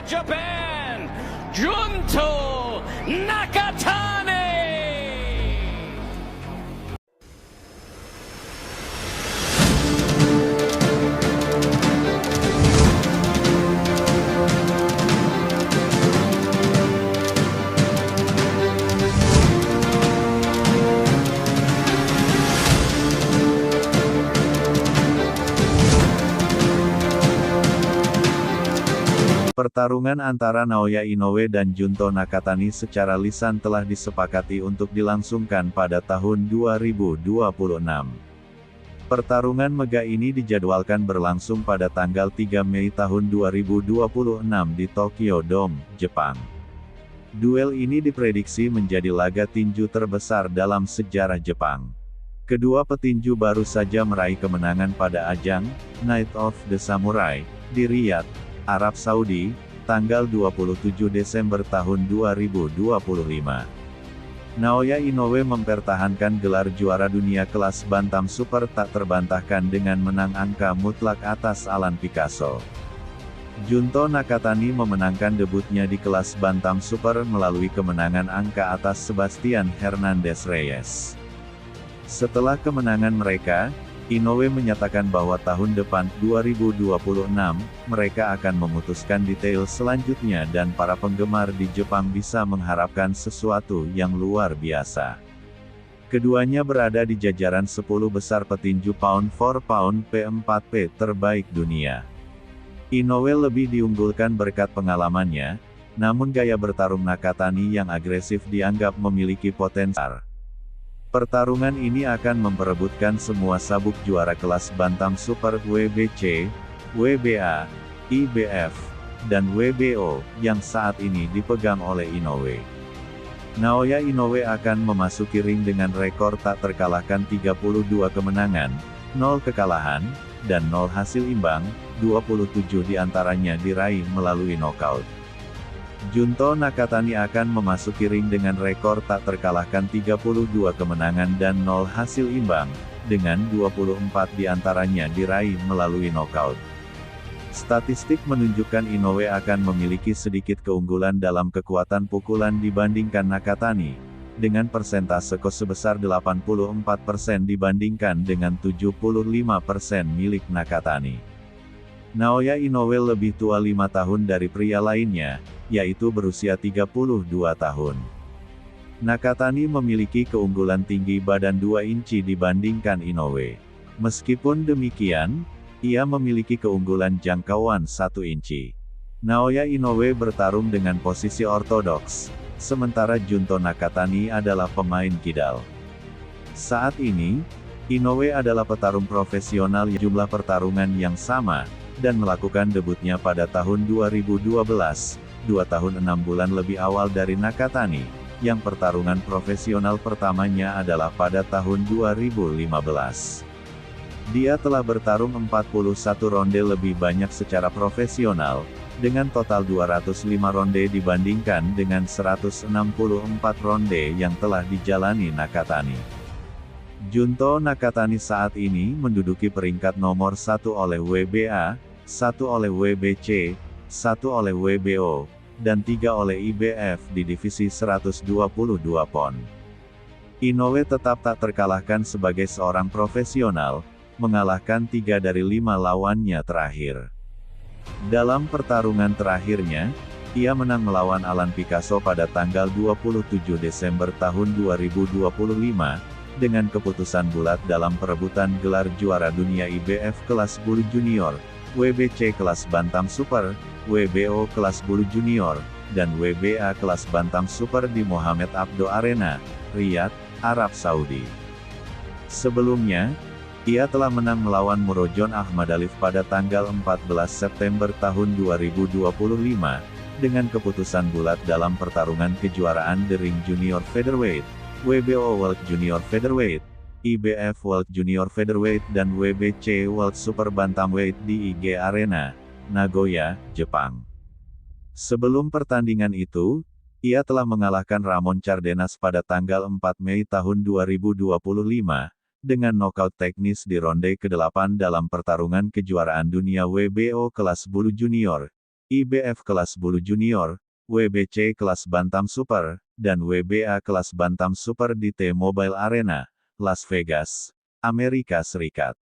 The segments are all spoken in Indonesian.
Japan, Junto Nakatani. Pertarungan antara Naoya Inoue dan Junto Nakatani secara lisan telah disepakati untuk dilangsungkan pada tahun 2026. Pertarungan mega ini dijadwalkan berlangsung pada tanggal 3 Mei tahun 2026 di Tokyo Dome, Jepang. Duel ini diprediksi menjadi laga tinju terbesar dalam sejarah Jepang. Kedua petinju baru saja meraih kemenangan pada ajang Night of the Samurai di Riyadh, Arab Saudi, tanggal 27 Desember tahun 2025. Naoya Inoue mempertahankan gelar juara dunia kelas bantam super tak terbantahkan dengan menang angka mutlak atas Alan Picasso. Junto Nakatani memenangkan debutnya di kelas bantam super melalui kemenangan angka atas Sebastian Hernandez Reyes. Setelah kemenangan mereka, Inoue menyatakan bahwa tahun depan, 2026, mereka akan memutuskan detail selanjutnya dan para penggemar di Jepang bisa mengharapkan sesuatu yang luar biasa. Keduanya berada di jajaran 10 besar petinju pound for pound P4P terbaik dunia. Inoue lebih diunggulkan berkat pengalamannya, namun gaya bertarung Nakatani yang agresif dianggap memiliki potensi. Pertarungan ini akan memperebutkan semua sabuk juara kelas bantam super WBC, WBA, IBF, dan WBO, yang saat ini dipegang oleh Inoue. Naoya Inoue akan memasuki ring dengan rekor tak terkalahkan 32 kemenangan, 0 kekalahan, dan 0 hasil imbang, 27 diantaranya diraih melalui knockout. Junto Nakatani akan memasuki ring dengan rekor tak terkalahkan 32 kemenangan dan 0 hasil imbang, dengan 24 diantaranya diraih melalui knockout. Statistik menunjukkan Inoue akan memiliki sedikit keunggulan dalam kekuatan pukulan dibandingkan Nakatani, dengan persentase KO sebesar 84% dibandingkan dengan 75% milik Nakatani. Naoya Inoue lebih tua 5 tahun dari pria lainnya, yaitu berusia 32 tahun. Nakatani memiliki keunggulan tinggi badan 2 inci dibandingkan Inoue. Meskipun demikian, ia memiliki keunggulan jangkauan 1 inci. Naoya Inoue bertarung dengan posisi ortodoks, sementara Junto Nakatani adalah pemain kidal. Saat ini, Inoue adalah petarung profesional yang jumlah pertarungan yang sama, dan melakukan debutnya pada tahun 2012, 2 tahun 6 bulan lebih awal dari Nakatani, yang pertarungan profesional pertamanya adalah pada tahun 2015. Dia telah bertarung 41 ronde lebih banyak secara profesional, dengan total 205 ronde dibandingkan dengan 164 ronde yang telah dijalani Nakatani. Junto Nakatani saat ini menduduki peringkat nomor 1 oleh WBA, 1 oleh WBC, 1 oleh WBO, dan 3 oleh IBF di divisi 122 pon. Inoue tetap tak terkalahkan sebagai seorang profesional, mengalahkan 3 dari 5 lawannya terakhir. Dalam pertarungan terakhirnya, ia menang melawan Alan Picasso pada tanggal 27 Desember tahun 2025, dengan keputusan bulat dalam perebutan gelar juara dunia IBF kelas bulu junior, WBC kelas bantam super, WBO kelas bulu junior, dan WBA kelas bantam super di Mohamed Abdo Arena, Riyadh, Arab Saudi. Sebelumnya, ia telah menang melawan Murodjon Ahmadalif pada tanggal 14 September tahun 2025, dengan keputusan bulat dalam pertarungan kejuaraan The Ring Junior Featherweight, WBO World Junior Featherweight, IBF World Junior Featherweight dan WBC World Super Bantamweight di IG Arena, Nagoya, Jepang. Sebelum pertandingan itu, Ia telah mengalahkan Ramon Cardenas pada tanggal 4 Mei tahun 2025, dengan nokaut teknis di ronde ke-8 dalam pertarungan kejuaraan dunia WBO kelas bulu junior, IBF kelas bulu junior, WBC kelas bantam super, dan WBA kelas bantam super di T-Mobile Arena, Las Vegas, Amerika Serikat.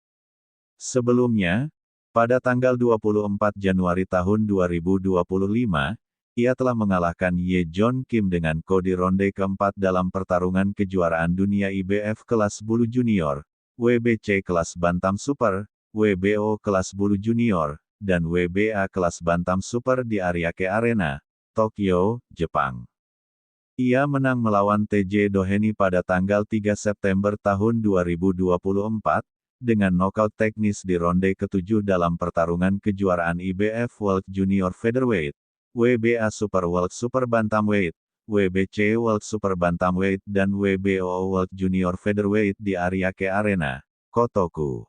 Sebelumnya, pada tanggal 24 Januari tahun 2025, ia telah mengalahkan Ye John Kim dengan KO di ronde keempat dalam pertarungan kejuaraan dunia IBF kelas bulu junior, WBC kelas bantam super, WBO kelas bulu junior, dan WBA kelas bantam super di Ariake Arena, Tokyo, Jepang. Ia menang melawan TJ Doheny pada tanggal 3 September tahun 2024, dengan nokaut teknis di ronde ke-7 dalam pertarungan kejuaraan IBF World Junior Featherweight, WBA Super World Super Bantamweight, WBC World Super Bantamweight dan WBO World Junior Featherweight di Ariake Arena, Kotoku.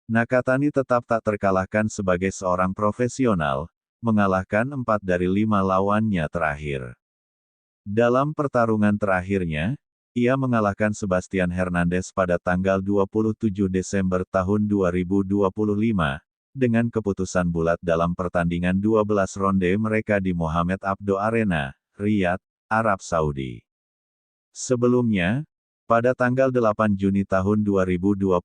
Nakatani tetap tak terkalahkan sebagai seorang profesional, mengalahkan 4 dari 5 lawannya terakhir. Dalam pertarungan terakhirnya, ia mengalahkan Sebastian Hernandez pada tanggal 27 Desember tahun 2025, dengan keputusan bulat dalam pertandingan 12 ronde mereka di Mohamed Abdo Arena, Riyadh, Arab Saudi. Sebelumnya, pada tanggal 8 Juni tahun 2025,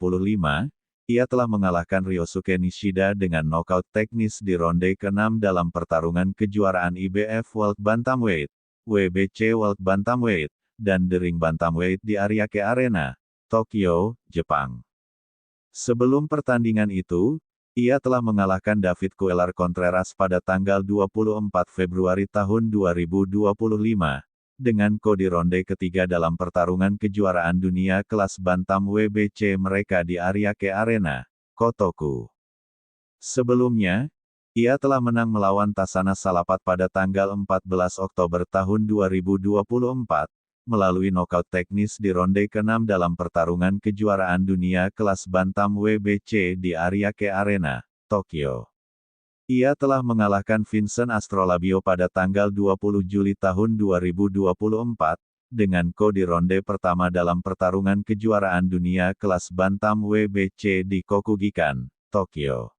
ia telah mengalahkan Ryosuke Nishida dengan nokaut teknis di ronde ke-6 dalam pertarungan kejuaraan IBF World Bantamweight, WBC World Bantamweight, dan The Ring Bantamweight di Ariake Arena, Tokyo, Jepang. Sebelum pertandingan itu, ia telah mengalahkan David Cuellar Contreras pada tanggal 24 Februari tahun 2025, dengan KO di ronde ketiga dalam pertarungan kejuaraan dunia kelas bantam WBC mereka di Ariake Arena, Kotoku. Sebelumnya, ia telah menang melawan Tassana Salapat pada tanggal 14 Oktober tahun 2024, melalui nokaut teknis di ronde ke-6 dalam pertarungan kejuaraan dunia kelas bantam WBC di Ariake Arena, Tokyo. Ia telah mengalahkan Vincent Astrolabio pada tanggal 20 Juli tahun 2024, dengan KO di ronde pertama dalam pertarungan kejuaraan dunia kelas bantam WBC di Kokugikan, Tokyo.